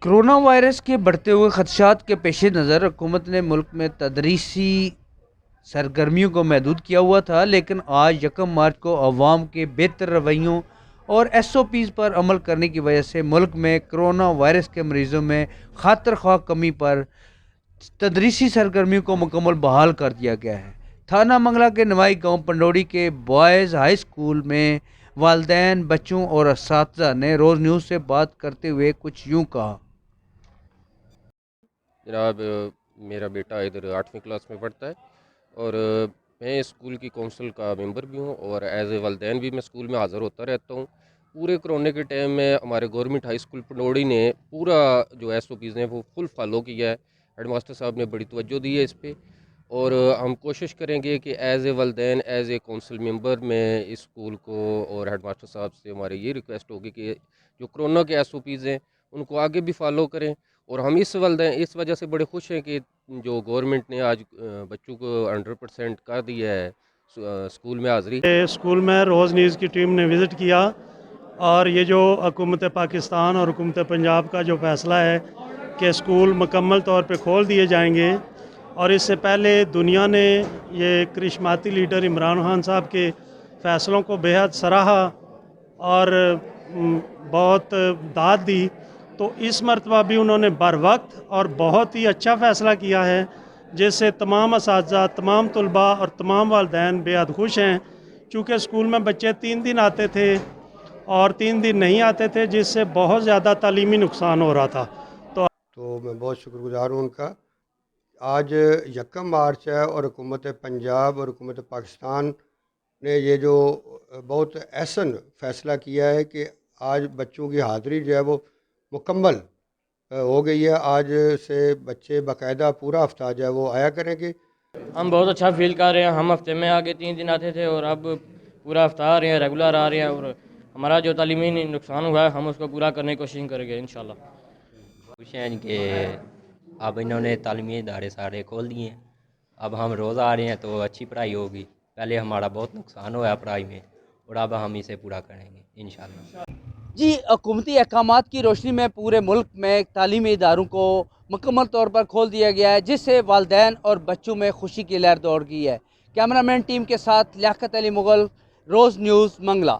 Corona virus کے بڑھتے ہوئے خدشات کے پیش نظر حکومت نے ملک میں تدریسی سرگرمیوں کو محدود کیا ہوا تھا، لیکن آج یکم مارچ کو عوام کے بہتر رویوں اور ایس او پیز پر عمل کرنے کی وجہ سے ملک میں کرونا وائرس کے مریضوں میں خاطر خواہ کمی پر تدریسی سرگرمیوں کو مکمل بحال کر دیا گیا ہے۔ تھانہ منگلہ کے نوائی گاؤں پنڈوڑی کے بوائز ہائی اسکول میں والدین، بچوں اور اساتذہ نے روز نیوز سے بات کرتے ہوئے کچھ یوں کہا۔ جناب، میرا بیٹا ادھر 8ویں کلاس میں پڑھتا ہے اور میں اسکول کی کونسل کا ممبر بھی ہوں اور ایز اے والدین بھی میں اسکول میں حاضر ہوتا رہتا ہوں۔ پورے کرونے کے ٹائم میں ہمارے گورنمنٹ ہائی اسکول پنڈوڑی نے پورا جو ایس او پیز ہیں وہ فل فالو کیا ہے۔ ہیڈ ماسٹر صاحب نے بڑی توجہ دی ہے اس پہ، اور ہم کوشش کریں گے کہ ایز اے والدین، ایز اے کونسل ممبر میں اس اسکول کو اور ہیڈ ماسٹر صاحب سے ہماری یہ ریکویسٹ ہوگی کہ جو کرونا کے ایس او پیز ہیں ان کو آگے بھی فالو کریں۔ اور ہم اس وجہ سے بڑے خوش ہیں کہ جو گورنمنٹ نے آج بچوں کو 100% کر دیا ہے اسکول میں حاضری۔ اسکول میں روز نیوز کی ٹیم نے وزٹ کیا، اور یہ جو حکومت پاکستان اور حکومت پنجاب کا جو فیصلہ ہے کہ اسکول مکمل طور پہ کھول دیے جائیں گے، اور اس سے پہلے دنیا نے یہ کرشماتی لیڈر عمران خان صاحب کے فیصلوں کو بے حد سراہا اور بہت داد دی، تو اس مرتبہ بھی انہوں نے بر وقت اور بہت ہی اچھا فیصلہ کیا ہے، جس سے تمام اساتذہ، تمام طلباء اور تمام والدین بے حد خوش ہیں۔ چونکہ اسکول میں بچے 3 دن آتے تھے اور 3 دن نہیں آتے تھے، جس سے بہت زیادہ تعلیمی نقصان ہو رہا تھا۔ تو میں بہت شکر گزار ہوں ان کا۔ آج یکم مارچ ہے اور حکومت پنجاب اور حکومت پاکستان نے یہ جو بہت احسن فیصلہ کیا ہے کہ آج بچوں کی حاضری جو ہے وہ مکمل ہو گئی ہے۔ آج سے بچے باقاعدہ پورا ہفتہ جو ہے وہ آیا کریں گے۔ ہم بہت اچھا فیل کر رہے ہیں۔ ہم ہفتے میں آگے 3 دن آتے تھے اور اب پورا ہفتہ آ رہے ہیں، ریگولر آ رہے ہیں، اور ہمارا جو تعلیمی نقصان ہوا ہے ہم اس کو پورا کرنے کی کوشش کریں گے انشاءاللہ۔ خوش ہیں کہ اب انہوں نے تعلیمی ادارے سارے کھول دیے ہیں، اب ہم روز آ رہے ہیں تو اچھی پڑھائی ہوگی۔ پہلے ہمارا بہت نقصان ہوا ہے پڑھائی میں، اور اب ہم اسے پورا کریں گے انشاءاللہ۔ جی، حکومتی احکامات کی روشنی میں پورے ملک میں تعلیمی اداروں کو مکمل طور پر کھول دیا گیا ہے، جس سے والدین اور بچوں میں خوشی کی لہر دوڑ گئی ہے۔ کیمرہ مین ٹیم کے ساتھ لیاقت علی مغل، روز نیوز منگلہ۔